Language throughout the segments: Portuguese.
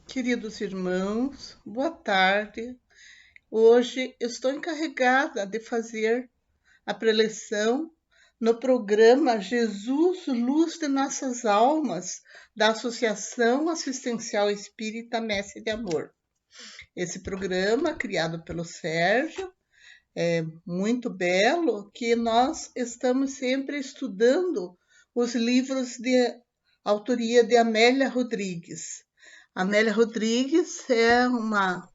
Queridos irmãos, boa tarde. Hoje estou encarregada de fazer a preleção no programa Jesus, Luz de Nossas Almas, da Associação Assistencial Espírita Messe de Amor. Esse programa, criado pelo Sérgio, é muito belo, que nós estamos sempre estudando os livros de autoria de Amélia Rodrigues. Amélia Rodrigues é uma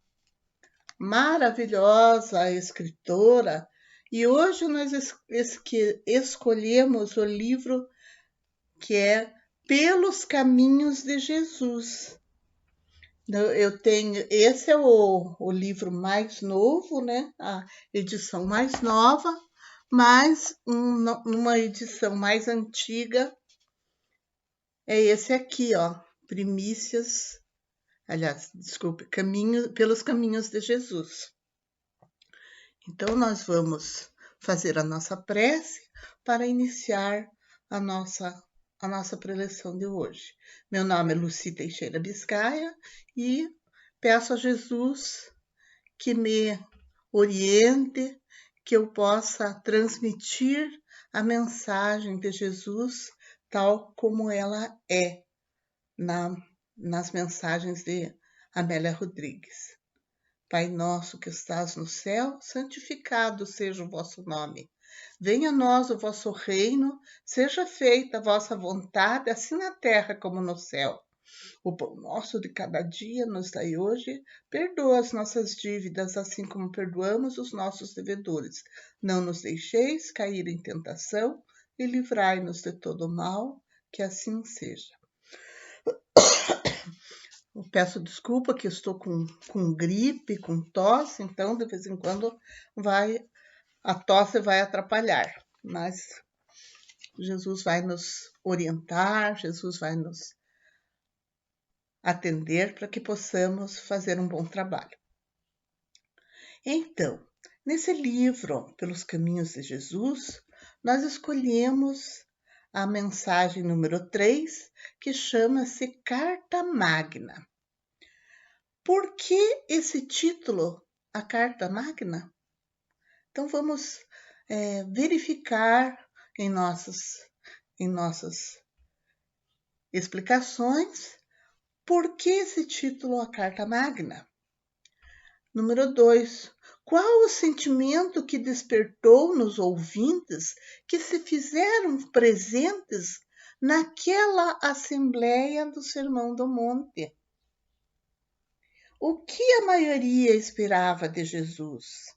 maravilhosa escritora e hoje nós escolhemos o livro que é Pelos Caminhos de Jesus. Eu tenho, esse é o livro mais novo, né? A edição mais nova, mas numa edição mais antiga é esse aqui, ó, Primícias. Aliás, desculpe, pelos caminhos de Jesus. Então, nós vamos fazer a nossa prece para iniciar a nossa preleção de hoje. Meu nome é Lucy Teixeira Biscaia e peço a Jesus que me oriente, que eu possa transmitir a mensagem de Jesus tal como ela é nas mensagens de Amélia Rodrigues. Pai nosso que estás no céu, santificado seja o vosso nome. Venha a nós o vosso reino, seja feita a vossa vontade, assim na terra como no céu. O pão nosso de cada dia nos dai hoje, perdoa as nossas dívidas, assim como perdoamos os nossos devedores. Não nos deixeis cair em tentação e livrai-nos de todo o mal, que assim seja. Eu peço desculpa que estou com gripe, com tosse, então de vez em quando a tosse vai atrapalhar, mas Jesus vai nos orientar, Jesus vai nos atender para que possamos fazer um bom trabalho. Então, nesse livro, Pelos Caminhos de Jesus, nós escolhemos a mensagem número 3, que chama-se Carta Magna. Por que esse título, a Carta Magna? Então vamos verificar em nossas explicações por que esse título, a Carta Magna. Número 2. Qual o sentimento que despertou nos ouvintes que se fizeram presentes naquela Assembleia do Sermão do Monte? O que a maioria esperava de Jesus?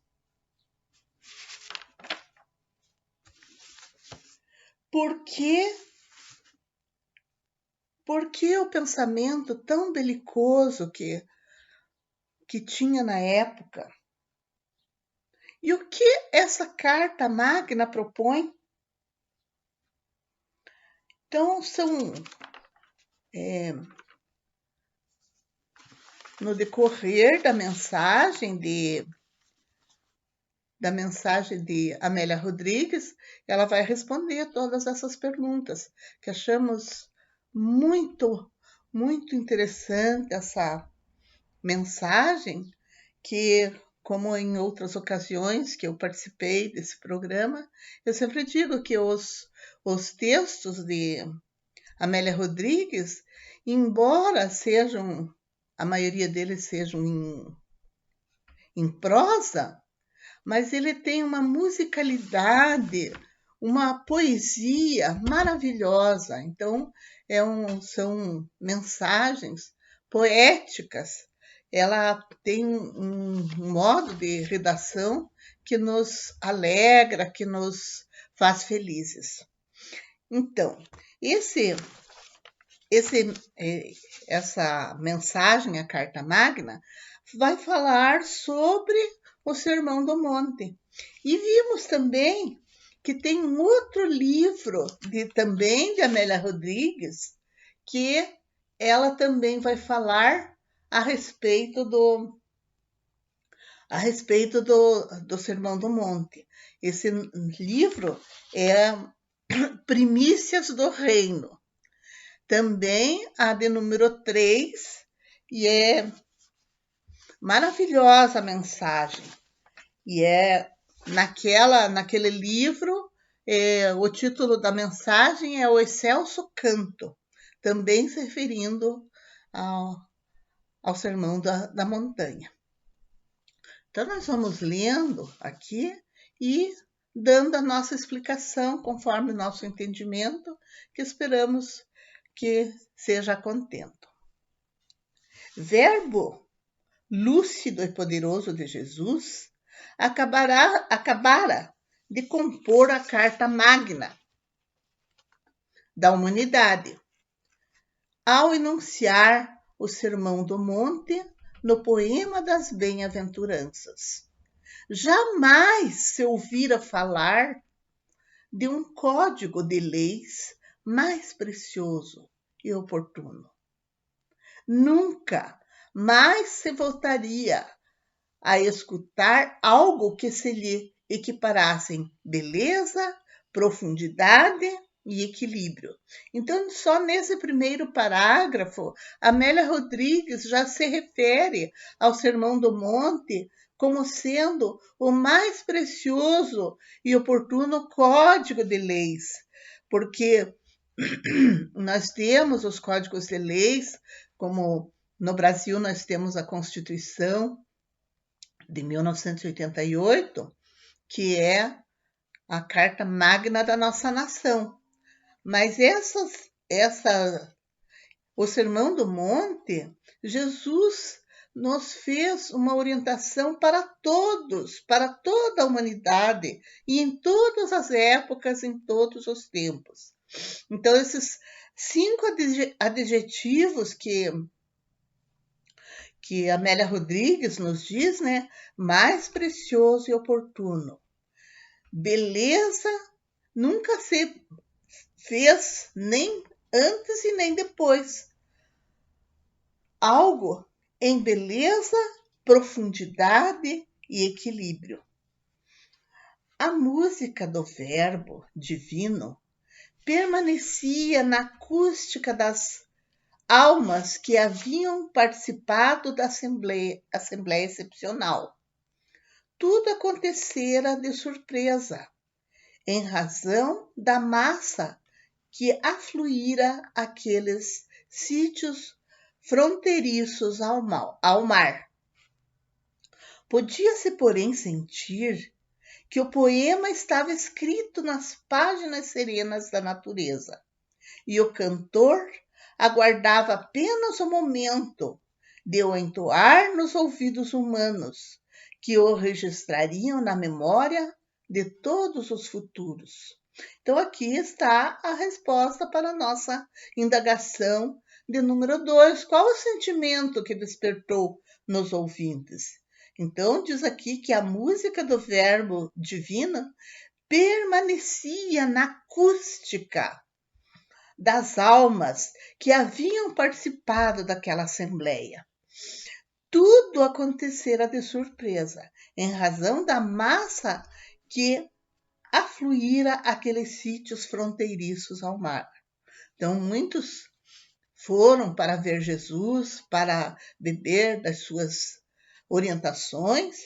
Por que o pensamento tão belicoso que tinha na época? E o que essa Carta Magna propõe? Então, no decorrer da mensagem de Amélia Rodrigues, ela vai responder todas essas perguntas, que achamos muito, muito interessante essa mensagem, que, como em outras ocasiões que eu participei desse programa, eu sempre digo que os textos de Amélia Rodrigues, embora a maioria deles sejam em prosa, mas ele tem uma musicalidade, uma poesia maravilhosa. Então, são mensagens poéticas. Ela tem um modo de redação que nos alegra, que nos faz felizes. Então, essa mensagem, a Carta Magna, vai falar sobre o Sermão do Monte. E vimos também que tem um outro livro também de Amélia Rodrigues, que ela também vai falar a respeito do Sermão do Monte. Esse livro é Primícias do Reino. Também a de número 3, e é maravilhosa a mensagem. E é naquele livro, o título da mensagem é O Excelso Canto, também se referindo ao Sermão da Montanha. Então, nós vamos lendo aqui e dando a nossa explicação conforme o nosso entendimento, que esperamos que seja contento. Verbo lúcido e poderoso de Jesus acabara de compor a Carta Magna da humanidade, ao enunciar o Sermão do Monte no poema das Bem-aventuranças. Jamais se ouvira falar de um código de leis mais precioso e oportuno. Nunca mais se voltaria a escutar algo que se lhe equiparasse em beleza, profundidade e equilíbrio. Então, só nesse primeiro parágrafo, Amélia Rodrigues já se refere ao Sermão do Monte como sendo o mais precioso e oportuno código de leis, porque nós temos os códigos de leis, como no Brasil nós temos a Constituição de 1988, que é a Carta Magna da nossa nação. Mas o Sermão do Monte, Jesus nos fez uma orientação para todos, para toda a humanidade, e em todas as épocas, em todos os tempos. Então, esses 5 adjetivos que Amélia Rodrigues nos diz, né? Mais precioso e oportuno. Beleza nunca se fez nem antes e nem depois. Algo em beleza, profundidade e equilíbrio. A música do Verbo divino permanecia na acústica das almas que haviam participado da Assembleia Excepcional. Tudo acontecera de surpresa, em razão da massa que afluíra aqueles sítios fronteiriços ao mar. Podia-se, porém, sentir que o poema estava escrito nas páginas serenas da natureza, e o cantor aguardava apenas o momento de o entoar nos ouvidos humanos, que o registrariam na memória de todos os futuros. Então, aqui está a resposta para a nossa indagação de número 2. Qual o sentimento que despertou nos ouvintes? Então, diz aqui que a música do Verbo divino permanecia na acústica das almas que haviam participado daquela assembleia. Tudo acontecera de surpresa, em razão da massa que afluíra aqueles sítios fronteiriços ao mar. Então, muitos foram para ver Jesus, para beber das suas orientações,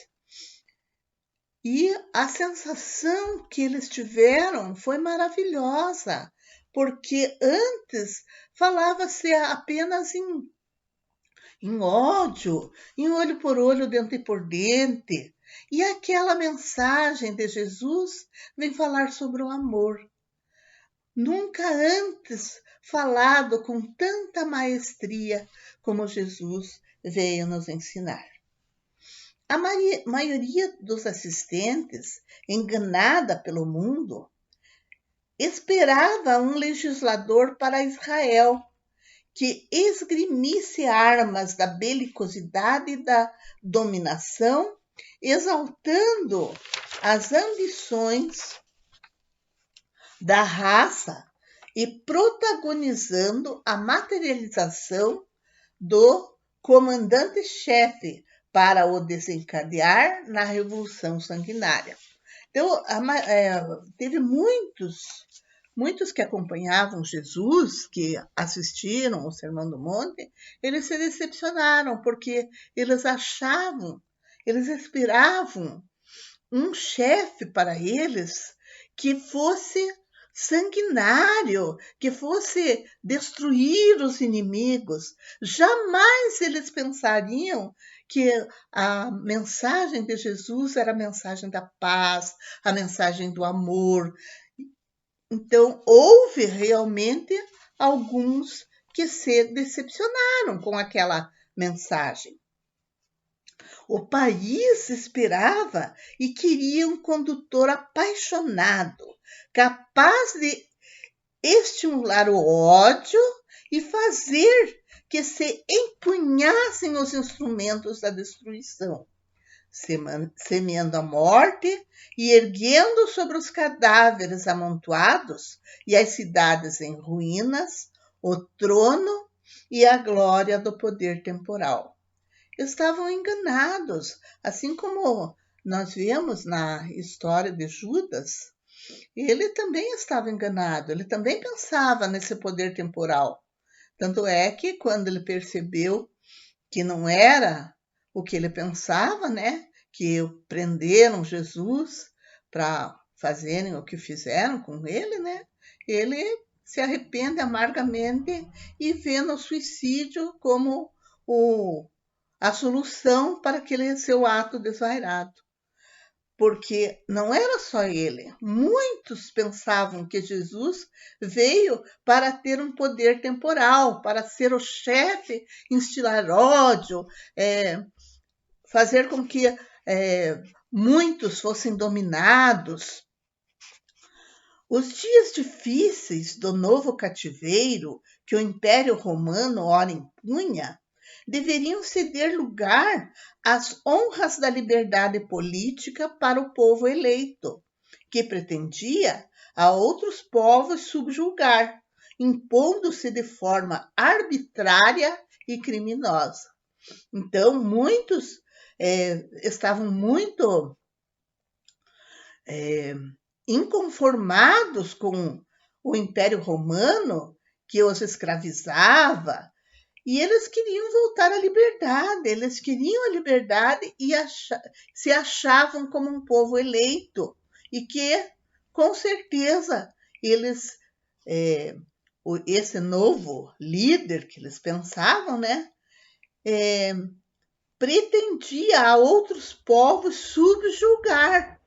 e a sensação que eles tiveram foi maravilhosa, porque antes falava-se apenas em ódio, em olho por olho, dente por dente. E aquela mensagem de Jesus vem falar sobre o amor. Nunca antes falado com tanta maestria como Jesus veio nos ensinar. A maioria dos assistentes, enganada pelo mundo, esperava um legislador para Israel que esgrimisse armas da belicosidade e da dominação, exaltando as ambições da raça e protagonizando a materialização do comandante-chefe para o desencadear na Revolução Sanguinária. Então, teve muitos muitos que acompanhavam Jesus, que assistiram ao Sermão do Monte, eles se decepcionaram, porque eles achavam, eles esperavam um chefe para eles que fosse sanguinário, que fosse destruir os inimigos. Jamais eles pensariam que a mensagem de Jesus era a mensagem da paz, a mensagem do amor. Então, houve realmente alguns que se decepcionaram com aquela mensagem. O país esperava e queria um condutor apaixonado, capaz de estimular o ódio e fazer que se empunhassem os instrumentos da destruição, semeando a morte e erguendo sobre os cadáveres amontoados e as cidades em ruínas o trono e a glória do poder temporal. Estavam enganados, assim como nós vemos na história de Judas. Ele também estava enganado, ele também pensava nesse poder temporal. Tanto é que quando ele percebeu que não era o que ele pensava, né? Que prenderam Jesus para fazerem o que fizeram com ele, né? Ele se arrepende amargamente e vê no suicídio como a solução para aquele seu ato desvairado. Porque não era só ele. Muitos pensavam que Jesus veio para ter um poder temporal, para ser o chefe, instilar ódio, fazer com que muitos fossem dominados. Os dias difíceis do novo cativeiro que o Império Romano ora impunha deveriam ceder lugar às honras da liberdade política para o povo eleito, que pretendia a outros povos subjugar, impondo-se de forma arbitrária e criminosa. Então, muitos estavam muito inconformados com o Império Romano, que os escravizava, e eles queriam voltar à liberdade, eles queriam a liberdade e se achavam como um povo eleito, e que, com certeza, eles, esse novo líder que eles pensavam, né, pretendia a outros povos subjugar,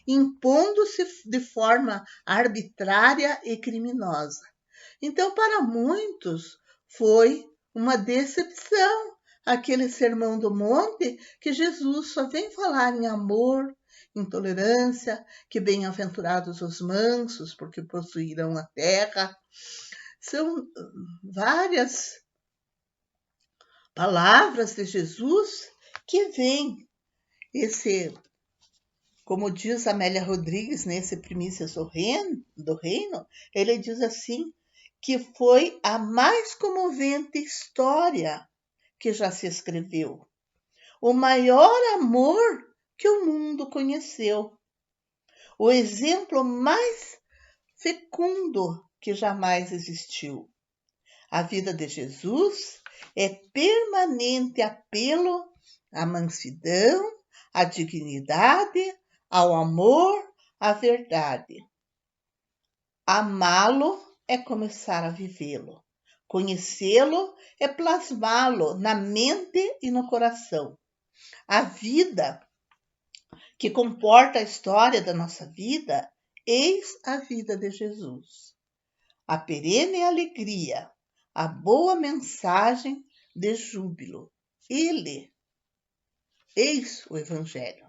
impondo-se de forma arbitrária e criminosa. Então, para muitos, foi uma decepção aquele Sermão do Monte, que Jesus só vem falar em amor, em tolerância, que bem-aventurados os mansos, porque possuirão a terra. São várias palavras de Jesus que vêm como diz Amélia Rodrigues nesse Primícias do Reino, ele diz assim, que foi a mais comovente história que já se escreveu. O maior amor que o mundo conheceu. O exemplo mais fecundo que jamais existiu. A vida de Jesus é permanente apelo à mansidão, à dignidade, ao amor, à verdade. Amá-lo é começar a vivê-lo. Conhecê-lo é plasmá-lo na mente e no coração. A vida que comporta a história da nossa vida, eis a vida de Jesus. A perene alegria, a boa mensagem de júbilo. Ele, eis o Evangelho.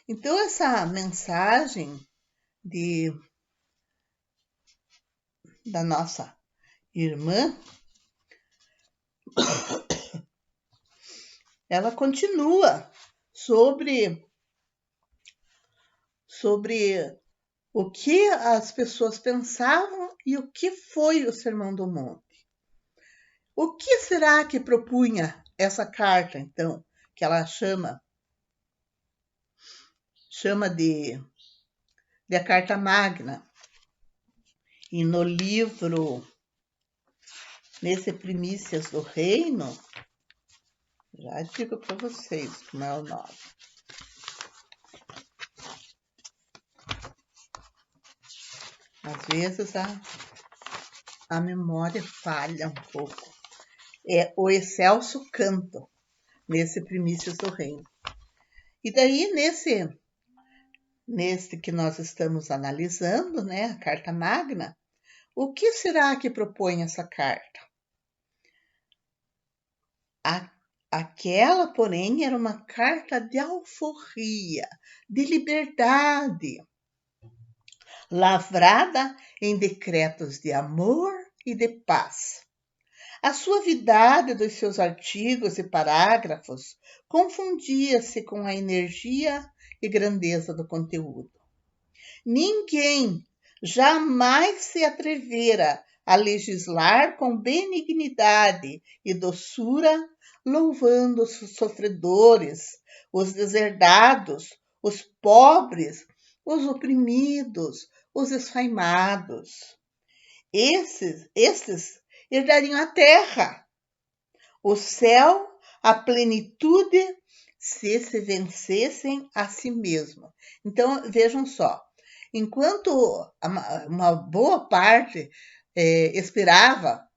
Então, essa mensagem da nossa irmã, ela continua sobre o que as pessoas pensavam e o que foi o Sermão do Monte. O que será que propunha essa carta, então, que ela chama de a Carta Magna? E no livro, nesse Primícias do Reino, já digo para vocês como é o nome. Às vezes a memória falha um pouco. É o Excelso Canto, nesse Primícias do Reino. E daí, nesse que nós estamos analisando, né, a Carta Magna, o que será que propõe essa carta? Aquela, porém, era uma carta de alforria, de liberdade, lavrada em decretos de amor e de paz. A suavidade dos seus artigos e parágrafos confundia-se com a energia e grandeza do conteúdo. Ninguém jamais se atrevera a legislar com benignidade e doçura, louvando os sofredores, os deserdados, os pobres, os oprimidos, os esfaimados. Estes herdariam a terra, o céu, a plenitude, se vencessem a si mesmo. Então, vejam só, enquanto uma boa parte esperava,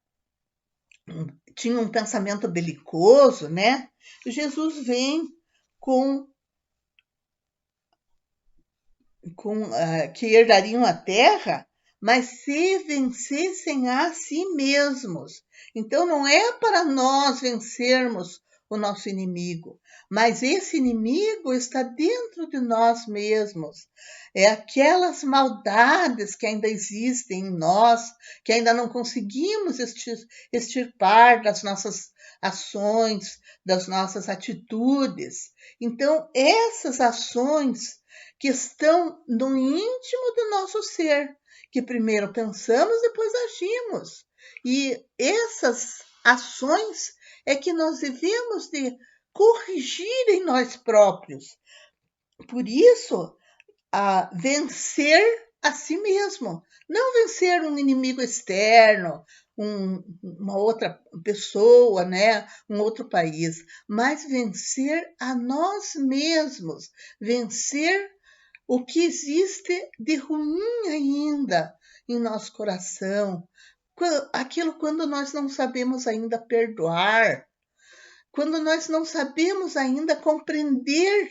tinha um pensamento belicoso, né? Jesus vem com que herdariam a terra, mas se vencessem a si mesmos. Então não é para nós vencermos o nosso inimigo, mas esse inimigo está dentro de nós mesmos. É aquelas maldades que ainda existem em nós, que ainda não conseguimos extirpar das nossas ações, das nossas atitudes. Então, essas ações que estão no íntimo do nosso ser, que primeiro pensamos, depois agimos. E essas ações é que nós devemos de corrigir em nós próprios. Por isso, vencer a si mesmo. Não vencer um inimigo externo, uma outra pessoa, né? Um outro país, mas vencer a nós mesmos, vencer o que existe de ruim ainda em nosso coração, aquilo quando nós não sabemos ainda perdoar, quando nós não sabemos ainda compreender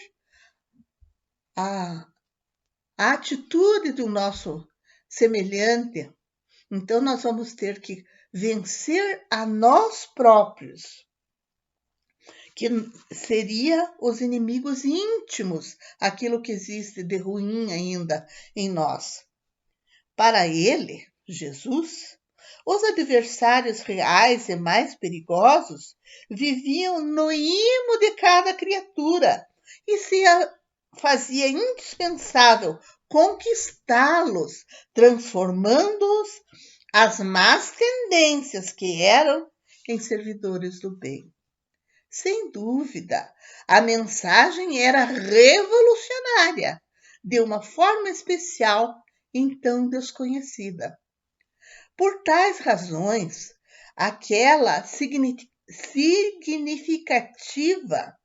a atitude do nosso semelhante. Então nós vamos ter que vencer a nós próprios, que seria os inimigos íntimos, aquilo que existe de ruim ainda em nós. Para ele, Jesus, os adversários reais e mais perigosos viviam no imo de cada criatura e se fazia indispensável conquistá-los, transformando-os as más tendências que eram em servidores do bem. Sem dúvida, a mensagem era revolucionária, de uma forma especial, então desconhecida. Por tais razões, aquela significativa,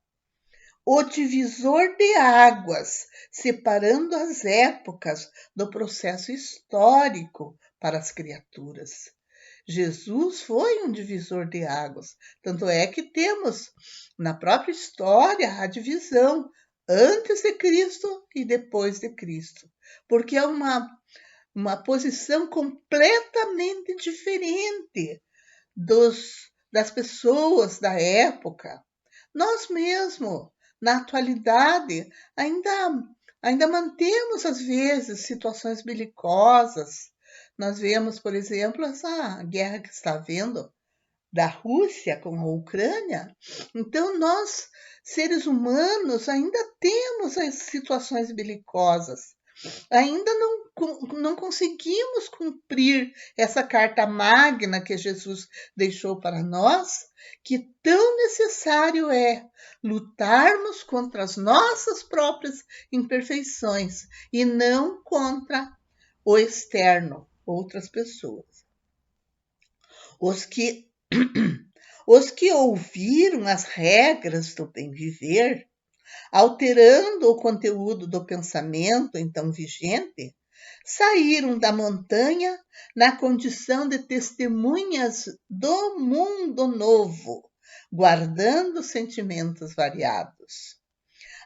o divisor de águas, separando as épocas do processo histórico para as criaturas. Jesus foi um divisor de águas, tanto é que temos na própria história a divisão antes de Cristo e depois de Cristo, porque é uma posição completamente diferente das pessoas da época. Nós mesmos, na atualidade, ainda mantemos, às vezes, situações belicosas. Nós vemos, por exemplo, essa guerra que está havendo da Rússia com a Ucrânia. Então, nós, seres humanos, ainda temos as situações belicosas. Ainda não conseguimos cumprir essa carta magna que Jesus deixou para nós, que tão necessário é lutarmos contra as nossas próprias imperfeições e não contra o externo, outras pessoas. Os que, os que ouviram as regras do bem viver, alterando o conteúdo do pensamento então vigente, saíram da montanha na condição de testemunhas do mundo novo, guardando sentimentos variados.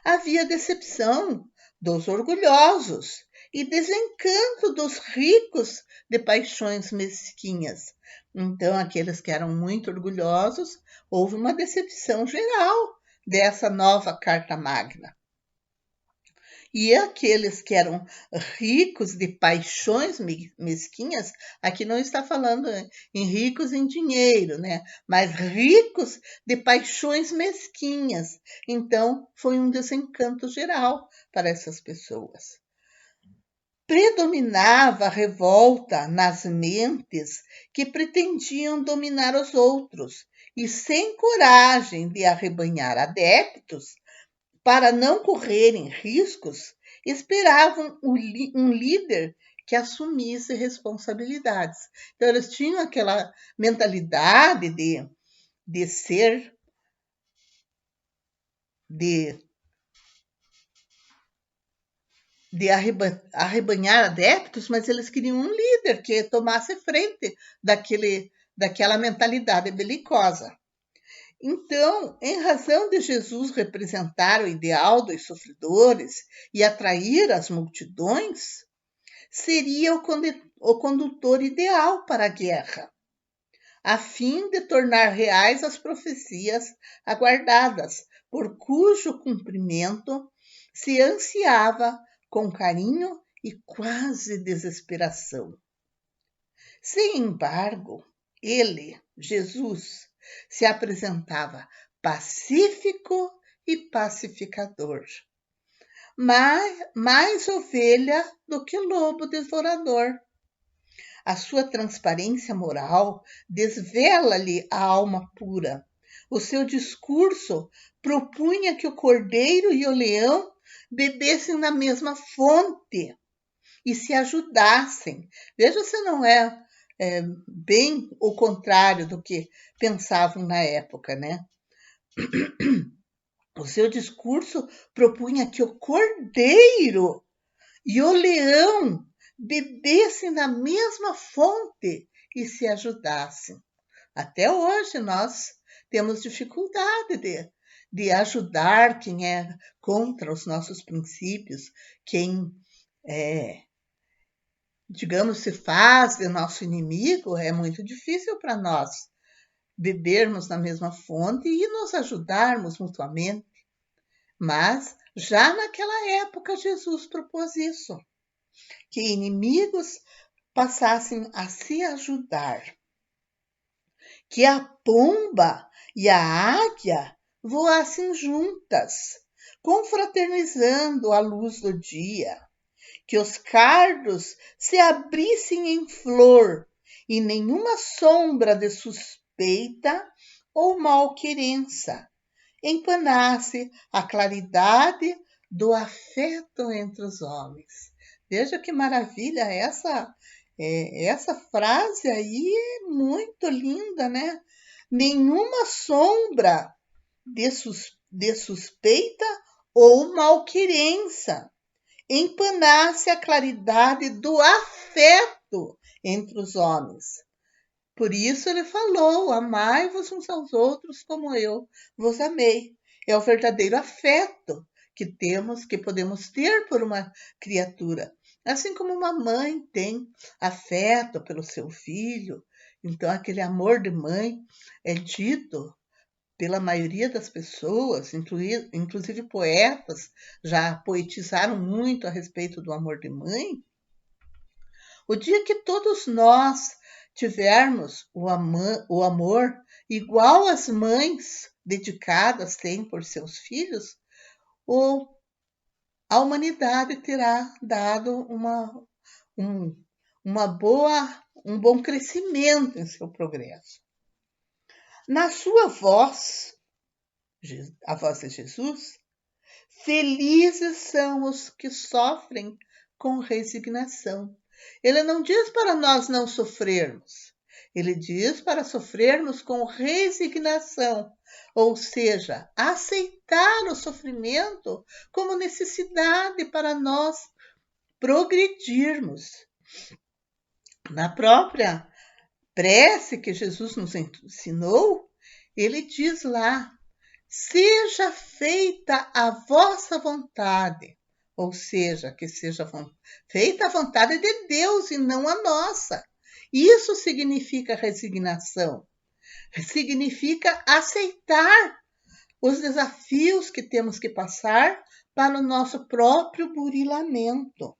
Havia decepção dos orgulhosos e desencanto dos ricos de paixões mesquinhas. Então, aqueles que eram muito orgulhosos, houve uma decepção geral dessa nova Carta Magna. E aqueles que eram ricos de paixões mesquinhas, aqui não está falando em ricos em dinheiro, né? Mas ricos de paixões mesquinhas. Então, foi um desencanto geral para essas pessoas. Predominava a revolta nas mentes que pretendiam dominar os outros e, sem coragem de arrebanhar adeptos, para não correrem riscos, esperavam um líder que assumisse responsabilidades. Então, eles tinham aquela mentalidade de ser, de arrebanhar adeptos, mas eles queriam um líder que tomasse frente daquela mentalidade belicosa. Então, em razão de Jesus representar o ideal dos sofredores e atrair as multidões, seria o condutor ideal para a guerra, a fim de tornar reais as profecias aguardadas, por cujo cumprimento se ansiava com carinho e quase desesperação. Sem embargo, ele, Jesus, se apresentava pacífico e pacificador, mais ovelha do que lobo devorador. A sua transparência moral desvela-lhe a alma pura. O seu discurso propunha que o cordeiro e o leão bebessem na mesma fonte e se ajudassem. Veja se não é bem o contrário do que pensavam na época, né? O seu discurso propunha que o cordeiro e o leão bebessem na mesma fonte e se ajudassem. Até hoje nós temos dificuldade de ajudar quem é contra os nossos princípios, quem digamos, se faz de nosso inimigo. É muito difícil para nós bebermos na mesma fonte e nos ajudarmos mutuamente. Mas já naquela época Jesus propôs isso, que inimigos passassem a se ajudar, que a pomba e a águia voassem juntas, confraternizando à luz do dia, que os cardos se abrissem em flor e nenhuma sombra de suspeita ou malquerença empanasse a claridade do afeto entre os homens. Veja que maravilha essa frase aí, é muito linda, né? Nenhuma sombra de suspeita ou malquerença empanasse a claridade do afeto entre os homens. Por isso ele falou: amai-vos uns aos outros como eu vos amei. É o verdadeiro afeto que podemos ter por uma criatura. Assim como uma mãe tem afeto pelo seu filho, então aquele amor de mãe é dito pela maioria das pessoas, inclusive poetas, já poetizaram muito a respeito do amor de mãe. O dia que todos nós tivermos o amor igual as mães dedicadas têm por seus filhos, a humanidade terá dado um bom crescimento em seu progresso. Na sua voz, a voz de Jesus, felizes são os que sofrem com resignação. Ele não diz para nós não sofrermos. Ele diz para sofrermos com resignação, ou seja, aceitar o sofrimento como necessidade para nós progredirmos. Na própria prece que Jesus nos ensinou, ele diz lá: seja feita a vossa vontade, ou seja, que seja feita a vontade de Deus e não a nossa. Isso significa resignação, significa aceitar os desafios que temos que passar para o nosso próprio burilamento.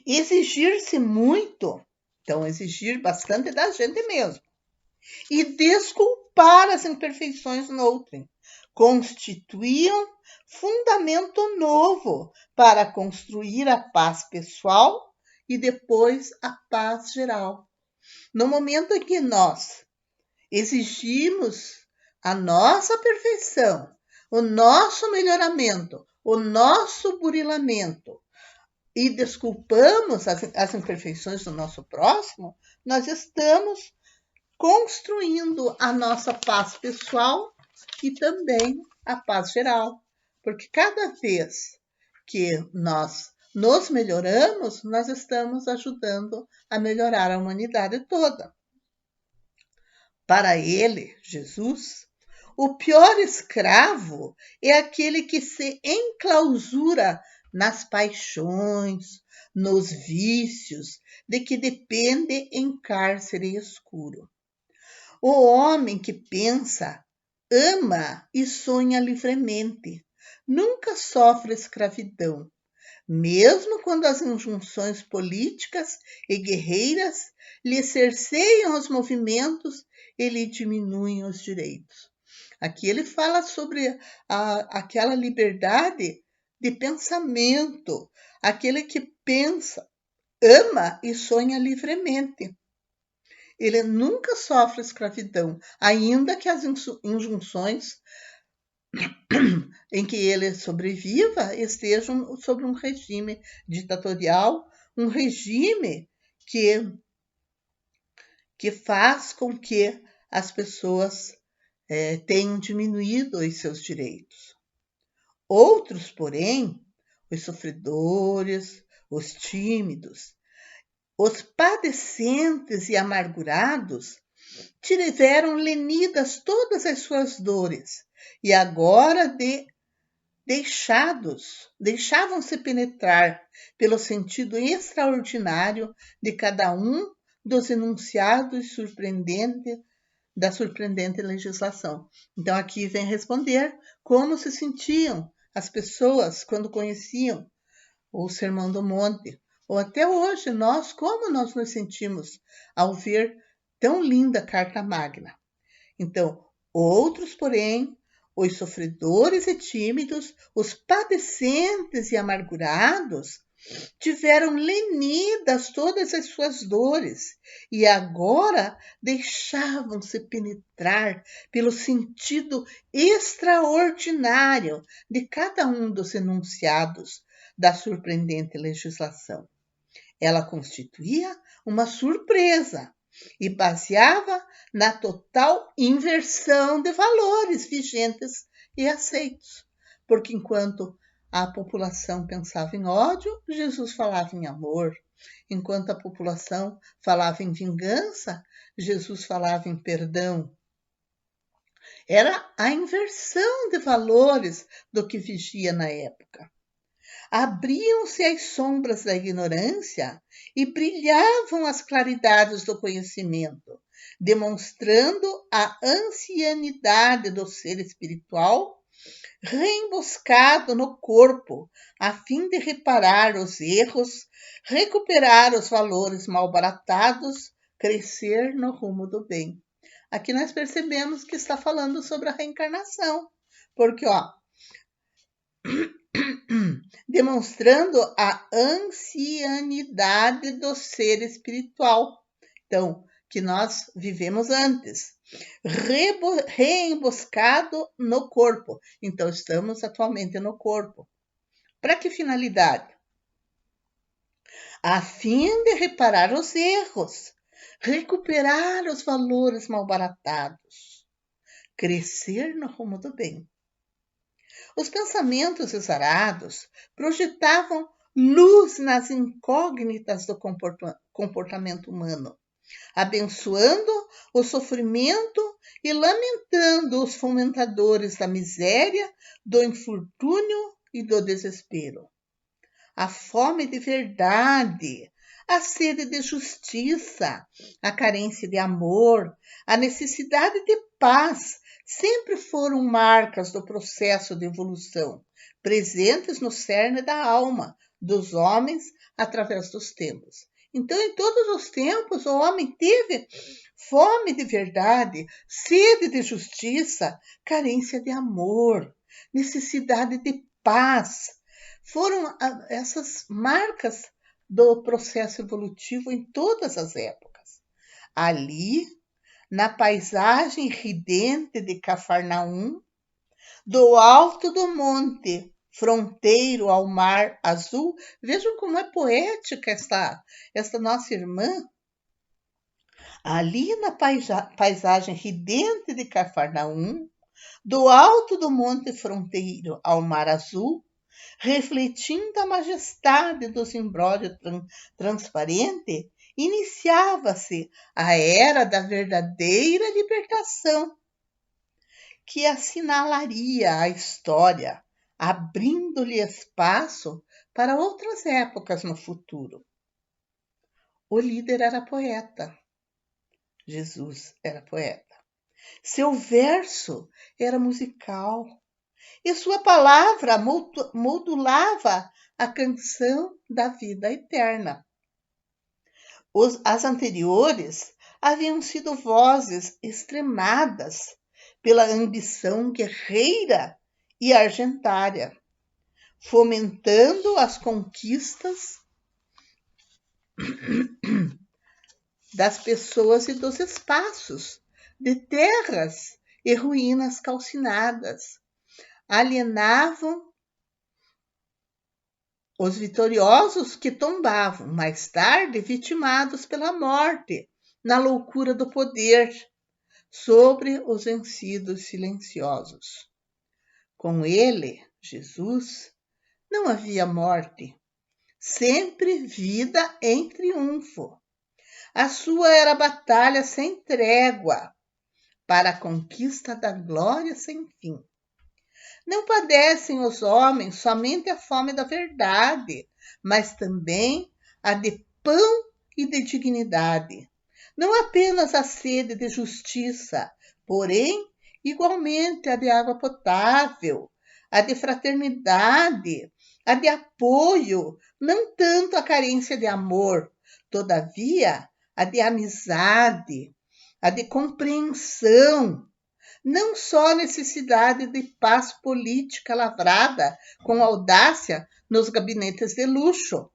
Exigir-se muito, então exigir bastante da gente mesmo, e desculpar as imperfeições no outrem, constituíam fundamento novo para construir a paz pessoal e depois a paz geral. No momento em que nós exigimos a nossa perfeição, o nosso melhoramento, o nosso burilamento, e desculpamos as imperfeições do nosso próximo, nós estamos construindo a nossa paz pessoal e também a paz geral. Porque cada vez que nós nos melhoramos, nós estamos ajudando a melhorar a humanidade toda. Para ele, Jesus, o pior escravo é aquele que se enclausura nas paixões, nos vícios, de que depende em cárcere escuro. O homem que pensa, ama e sonha livremente, nunca sofre escravidão, mesmo quando as injunções políticas e guerreiras lhe cerceiam os movimentos e lhe diminuem os direitos. Aqui ele fala sobre aquela liberdade de pensamento, aquele que pensa, ama e sonha livremente. Ele nunca sofre escravidão, ainda que as injunções em que ele sobreviva estejam sobre um regime ditatorial, um regime que faz com que as pessoas tenham diminuído os seus direitos. Outros, porém, os sofredores, os tímidos, os padecentes e amargurados, tiveram lenidas todas as suas dores e agora deixavam-se penetrar pelo sentido extraordinário de cada um dos enunciados da surpreendente legislação. Então aqui vem responder como se sentiam as pessoas quando conheciam o Sermão do Monte, ou até hoje como nós nos sentimos ao ver tão linda Carta Magna. Então, outros, porém, os sofredores e tímidos, os padecentes e amargurados, tiveram lenidas todas as suas dores e agora deixavam-se penetrar pelo sentido extraordinário de cada um dos enunciados da surpreendente legislação. Ela constituía uma surpresa e baseava na total inversão de valores vigentes e aceitos, porque enquanto a população pensava em ódio, Jesus falava em amor. Enquanto a população falava em vingança, Jesus falava em perdão. Era a inversão de valores do que vigia na época. Abriam-se as sombras da ignorância e brilhavam as claridades do conhecimento, demonstrando a ancianidade do ser espiritual reemboscado no corpo, a fim de reparar os erros, recuperar os valores malbaratados, crescer no rumo do bem. Aqui nós percebemos que está falando sobre a reencarnação, porque, demonstrando a ancianidade do ser espiritual. Então, que nós vivemos antes, reemboscado no corpo. Então, estamos atualmente no corpo. Para que finalidade? a fim de reparar os erros, recuperar os valores malbaratados, crescer no rumo do bem. Os pensamentos exarados projetavam luz nas incógnitas do comportamento humano, abençoando o sofrimento e lamentando os fomentadores da miséria, do infortúnio e do desespero. A fome de verdade, a sede de justiça, a carência de amor, a necessidade de paz sempre foram marcas do processo de evolução, presentes no cerne da alma dos homens através dos tempos. Então, em todos os tempos, o homem teve fome de verdade, sede de justiça, carência de amor, necessidade de paz. Foram essas marcas do processo evolutivo em todas as épocas. Ali, na paisagem ridente de Cafarnaum, do alto do monte, fronteiro ao mar azul, vejam como é poética esta nossa irmã. Ali na paisagem ridente de Cafarnaum, do alto do monte fronteiro ao mar azul, refletindo a majestade do cimbrório transparente, iniciava-se a era da verdadeira libertação, que assinalaria a história, abrindo-lhe espaço para outras épocas no futuro. O líder era poeta. Jesus era poeta. Seu verso era musical. E sua palavra modulava a canção da vida eterna. As anteriores haviam sido vozes extremadas pela ambição guerreira e argentária, fomentando as conquistas das pessoas e dos espaços, de terras e ruínas calcinadas. Alienavam os vitoriosos que tombavam, mais tarde vitimados pela morte, na loucura do poder, sobre os vencidos silenciosos. Com ele, Jesus, não havia morte, sempre vida em triunfo. A sua era batalha sem trégua, para a conquista da glória sem fim. Não padecem os homens somente a fome da verdade, mas também a de pão e de dignidade. Não apenas a sede de justiça, porém, igualmente a de água potável, a de fraternidade, a de apoio, não tanto a carência de amor, todavia, a de amizade, a de compreensão, não só a necessidade de paz política lavrada com audácia nos gabinetes de luxo,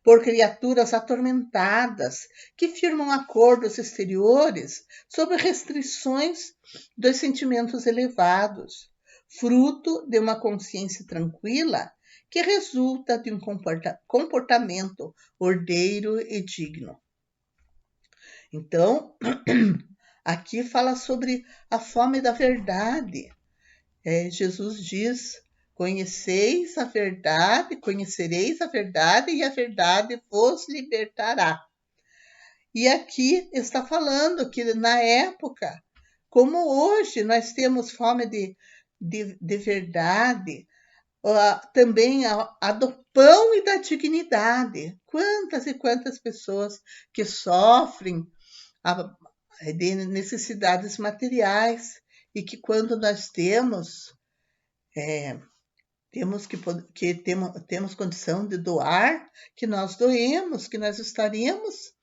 por criaturas atormentadas que firmam acordos exteriores sob restrições dos sentimentos elevados, fruto de uma consciência tranquila que resulta de um comportamento ordeiro e digno. Então, aqui fala sobre a fome da verdade. Jesus diz: conhecereis a verdade e a verdade vos libertará. E aqui está falando que na época, como hoje nós temos fome de verdade, também a do pão e da dignidade. Quantas e quantas pessoas que sofrem de necessidades materiais e que quando nós temos temos condição de doar, que nós doemos, que nós estaremos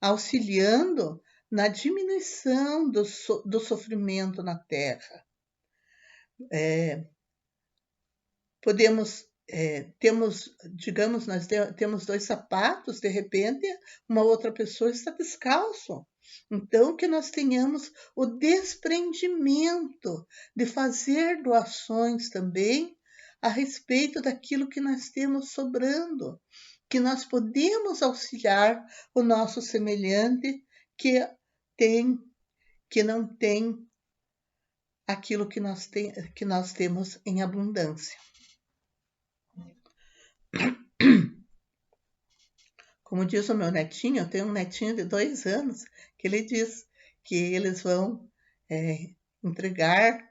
auxiliando na diminuição do sofrimento na Terra. Digamos, nós temos 2 sapatos, de repente, uma outra pessoa está descalço. Então, que nós tenhamos o desprendimento de fazer doações também a respeito daquilo que nós temos sobrando, que nós podemos auxiliar o nosso semelhante que não tem aquilo que nós temos em abundância. Como diz o meu netinho, eu tenho um netinho de 2 anos, que ele diz que eles vão entregar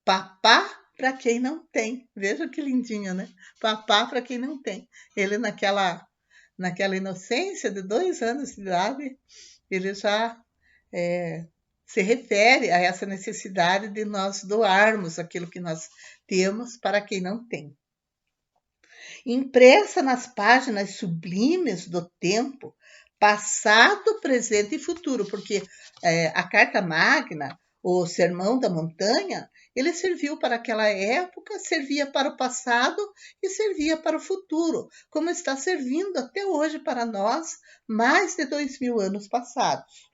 papá para quem não tem. Veja que lindinho, né? Papá para quem não tem. Ele naquela inocência de 2 anos de idade, ele já se refere a essa necessidade de nós doarmos aquilo que nós temos para quem não tem. Impressa nas páginas sublimes do tempo, passado, presente e futuro, porque a Carta Magna, o Sermão da Montanha, ele serviu para aquela época, servia para o passado e servia para o futuro, como está servindo até hoje para nós, mais de 2000 anos passados.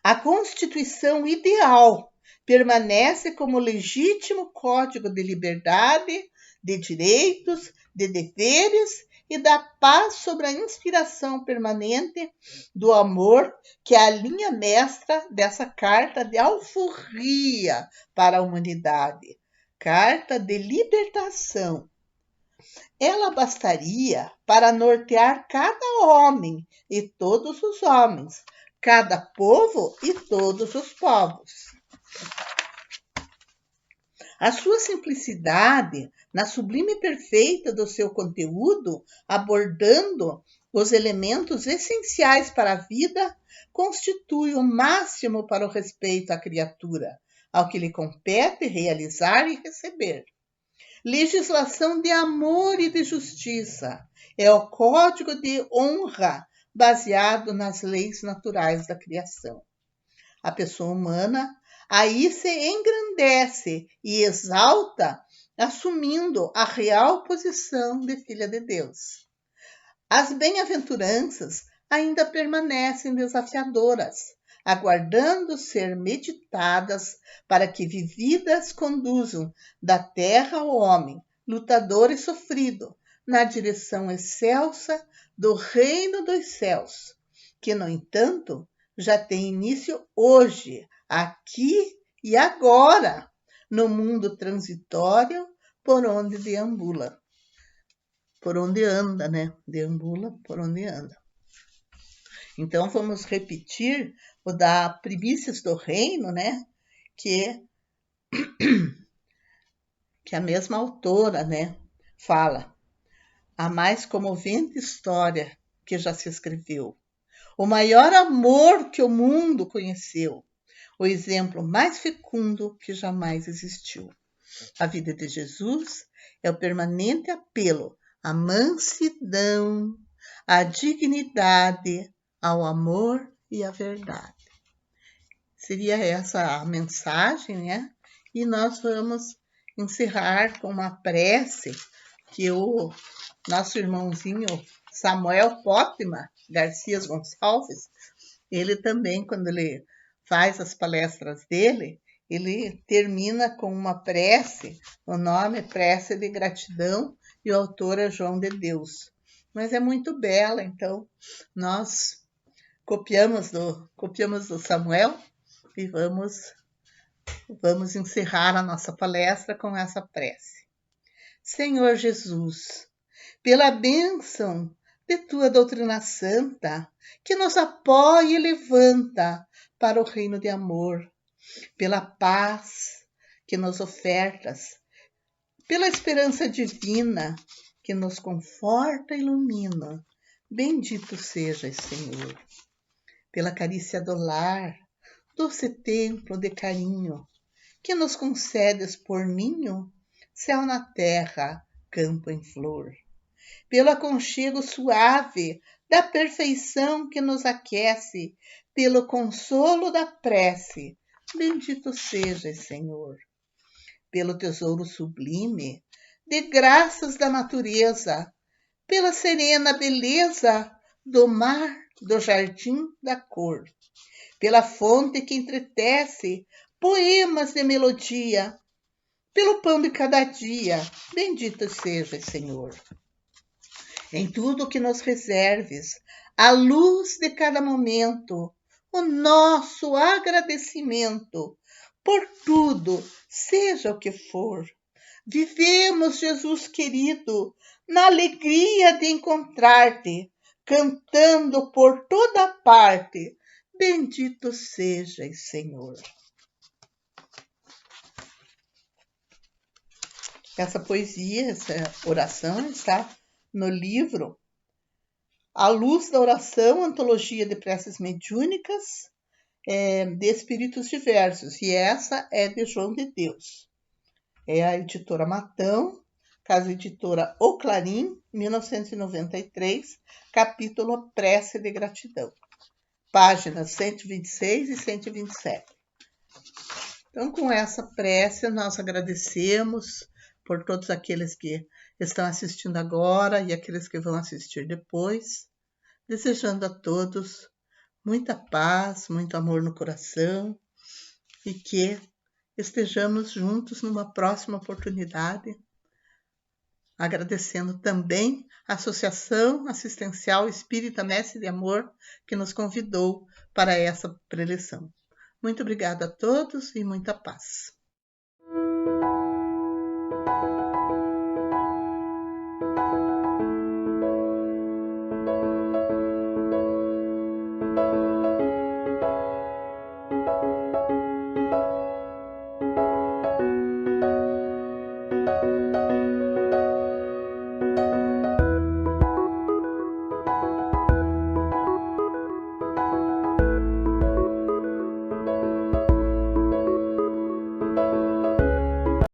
A Constituição ideal permanece como legítimo código de liberdade, de direitos, de deveres e da paz sobre a inspiração permanente do amor, que é a linha mestra dessa carta de alforria para a humanidade, carta de libertação. Ela bastaria para nortear cada homem e todos os homens, cada povo e todos os povos. A sua simplicidade, na sublime perfeita do seu conteúdo, abordando os elementos essenciais para a vida, constitui o máximo para o respeito à criatura, ao que lhe compete realizar e receber. Legislação de amor e de justiça é o código de honra baseado nas leis naturais da criação. A pessoa humana aí se engrandece e exalta, assumindo a real posição de filha de Deus. As bem-aventuranças ainda permanecem desafiadoras, aguardando ser meditadas para que vividas conduzam da terra ao homem, lutador e sofrido, na direção excelsa do reino dos céus, que, no entanto, já tem início hoje, aqui e agora, no mundo transitório por onde deambula. Por onde anda, né? Deambula por onde anda. Então, vamos repetir o da Primícias do Reino, né? Que a mesma autora, né? Fala. A mais comovente história que já se escreveu. O maior amor que o mundo conheceu. O exemplo mais fecundo que jamais existiu. A vida de Jesus é o permanente apelo à mansidão, à dignidade, ao amor e à verdade. Seria essa a mensagem, né? E nós vamos encerrar com uma prece que o nosso irmãozinho Samuel Pótima Garcia Gonçalves, ele também, quando ele faz as palestras dele, ele termina com uma prece, o nome é Prece de Gratidão, e o autor é João de Deus. Mas é muito bela, então nós copiamos do Samuel e vamos encerrar a nossa palestra com essa prece. Senhor Jesus, pela bênção de tua doutrina santa, que nos apoia e levanta para o reino de amor, pela paz que nos ofertas, pela esperança divina que nos conforta e ilumina. Bendito sejas, Senhor, pela carícia do lar, doce templo de carinho, que nos concedes por ninho, céu na terra, campo em flor. Pelo aconchego suave da perfeição que nos aquece, pelo consolo da prece, bendito sejas, Senhor. Pelo tesouro sublime de graças da natureza, pela serena beleza do mar, do jardim da cor, pela fonte que entretece poemas de melodia, pelo pão de cada dia. Bendito sejas, Senhor. Em tudo que nos reserves, a luz de cada momento, o nosso agradecimento por tudo, seja o que for. Vivemos, Jesus querido, na alegria de encontrar-te, cantando por toda parte. Bendito sejas, Senhor. Essa poesia, essa oração está no livro A Luz da Oração, Antologia de Preces Mediúnicas, de Espíritos Diversos. E essa é de João de Deus. É a editora Matão, casa editora O Clarim, 1993, capítulo Prece de Gratidão. Páginas 126 e 127. Então, com essa prece, nós agradecemos por todos aqueles que estão assistindo agora e aqueles que vão assistir depois, desejando a todos muita paz, muito amor no coração e que estejamos juntos numa próxima oportunidade, agradecendo também a Associação Assistencial Espírita Mestre de Amor que nos convidou para essa preleção. Muito obrigada a todos e muita paz.